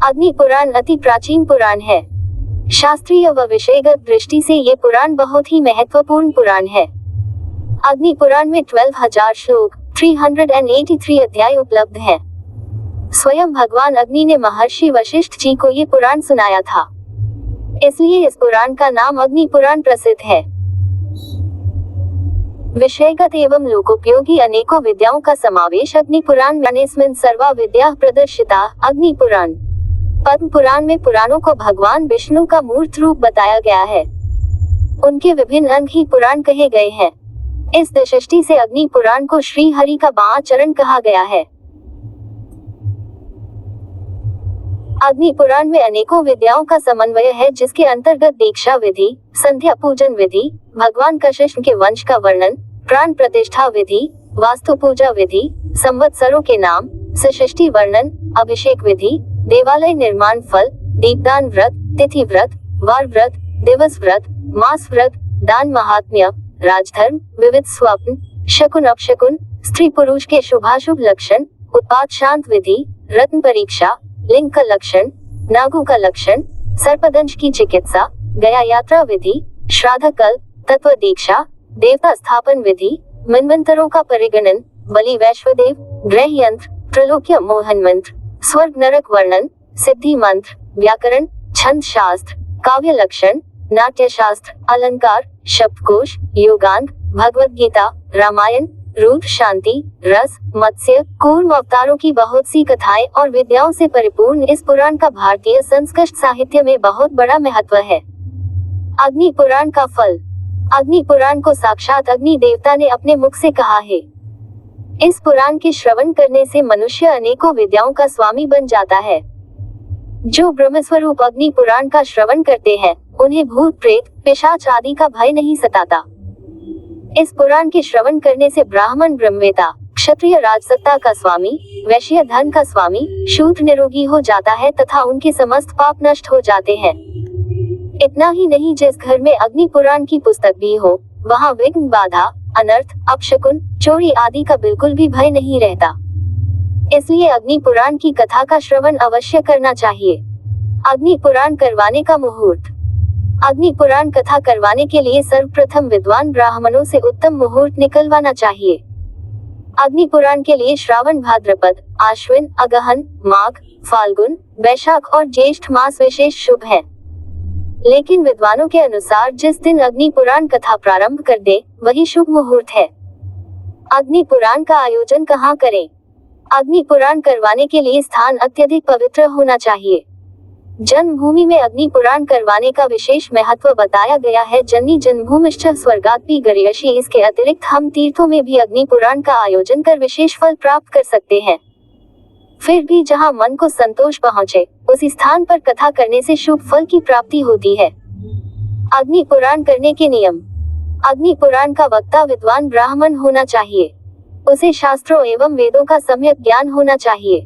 अग्नि पुराण अति प्राचीन पुराण है। शास्त्रीय व विषयगत दृष्टि से ये पुराण बहुत ही महत्वपूर्ण पुराण है। अग्नि पुराण में 12,000 श्लोक 383 अध्याय उपलब्ध हैं। स्वयं भगवान अग्नि ने महर्षि वशिष्ठ जी को ये पुराण सुनाया था, इसलिए इस पुराण का नाम अग्नि पुराण प्रसिद्ध है। विषयगत एवं लोकोपयोगी अनेकों विद्याओं का समावेश अग्नि पुराण में सर्वा विद्या प्रदर्शिता अग्नि पुराण। पद्म पुराण में पुराणों को भगवान विष्णु का मूर्त रूप बताया गया है। उनके विभिन्न अंग ही पुराण कहे गए हैं। इस दृष्टि से अग्नि पुराण को श्री हरि का 12 चरण कहा गया है। अग्नि पुराण में अनेकों विद्याओं का समन्वय है, जिसके अंतर्गत दीक्षा विधि, संध्या पूजन विधि, भगवान कृष्ण के वंश का वर्णन, प्राण प्रतिष्ठा विधि, वास्तु पूजा विधि, संवत्सरों के नाम, सृष्टि वर्णन, अभिषेक विधि, देवालय निर्माण फल, दीपदान व्रत, तिथि व्रत, वार व्रत, दिवस व्रत, मास व्रत, दान महात्म्य, राजधर्म, विविध स्वप्न, शकुन अपशकुन, स्त्री पुरुष के शुभाशुभ लक्षण, उत्पात शांत विधि, रत्न परीक्षा, लिंग का लक्षण, नागों का लक्षण, सर्पदंश की चिकित्सा, गया यात्रा विधि, श्राद्ध कल्प, तत्व दीक्षा, देवता स्थापन विधि, मनवंतरों का परिगणन, बलि वैश्वदेव, ग्रह यंत्र, त्रैलोक्य मोहन मंत्र, स्वर्ग नरक वर्णन, सिद्धि मंत्र, व्याकरण, छंद शास्त्र, काव्य लक्षण, नाट्य शास्त्र, अलंकार, शब्दकोश, योगांग, भगवद गीता, रामायण, रुद्र शांति, रस, मत्स्य, कूर्म अवतारों की बहुत सी कथाएं और विद्याओं से परिपूर्ण इस पुराण का भारतीय संस्कृत साहित्य में बहुत बड़ा महत्व है। अग्नि पुराण का फल। अग्नि पुराण को साक्षात अग्नि देवता ने अपने मुख से कहा है। इस पुराण के श्रवण करने से मनुष्य अनेकों विद्याओं का स्वामी बन जाता है। जो ब्रह्मस्वरूप अग्नि पुराण का श्रवण करते हैं, उन्हें भूत प्रेत पिशाच आदि का भय नहीं सताता। इस पुराण के श्रवण करने से ब्राह्मण ब्रह्मवेता, क्षत्रिय राजसत्ता का स्वामी, वैश्य धन का स्वामी, शूद्र निरोगी हो जाता है तथा उनके समस्त पाप नष्ट हो जाते हैं। इतना ही नहीं, जिस घर में अग्नि पुराण की पुस्तक भी हो, वहाँ विघ्न, बाधा, अनर्थ, अपशकुन, चोरी आदि का बिल्कुल भी भय नहीं रहता। इसलिए अग्नि पुराण की कथा का श्रवण अवश्य करना चाहिए। अग्नि पुराण करवाने का मुहूर्त। अग्नि पुराण कथा करवाने के लिए सर्वप्रथम विद्वान ब्राह्मणों से उत्तम मुहूर्त निकलवाना चाहिए। अग्नि पुराण के लिए श्रावण, भाद्रपद, आश्विन, अगहन, माघ, फाल्गुन, वैशाख और ज्येष्ठ मास विशेष शुभ है। लेकिन विद्वानों के अनुसार जिस दिन अग्नि पुराण कथा प्रारंभ कर दे, वही शुभ मुहूर्त है। अग्नि पुराण का आयोजन कहाँ करें? अग्नि पुराण करवाने के लिए स्थान अत्यधिक पवित्र होना चाहिए। जन्मभूमि में अग्नि पुराण करवाने का विशेष महत्व बताया गया है। जननी जन्मभूमिश्च स्वर्गादपि गरीयसी। इसके अतिरिक्त हम तीर्थों में भी अग्नि पुराण का आयोजन कर विशेष फल प्राप्त कर सकते हैं। फिर भी जहाँ मन को संतोष पहुँचे, उसी स्थान पर कथा करने से शुभ फल की प्राप्ति होती है। अग्नि पुराण करने के नियम। अग्नि पुराण का वक्ता विद्वान ब्राह्मण होना चाहिए। उसे शास्त्रों एवं वेदों का सम्यक ज्ञान होना चाहिए।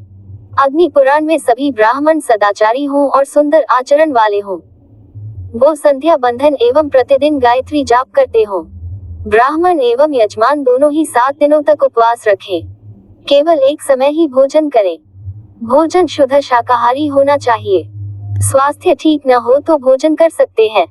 अग्नि पुराण में सभी ब्राह्मण सदाचारी हों और सुंदर आचरण वाले हों। वो संध्या बंधन एवं प्रतिदिन गायत्री जाप करते हों। ब्राह्मण एवं यजमान दोनों ही 7 दिनों तक उपवास रखें। केवल एक समय ही भोजन करें। भोजन शुद्ध शाकाहारी होना चाहिए। स्वास्थ्य ठीक न हो तो भोजन कर सकते हैं।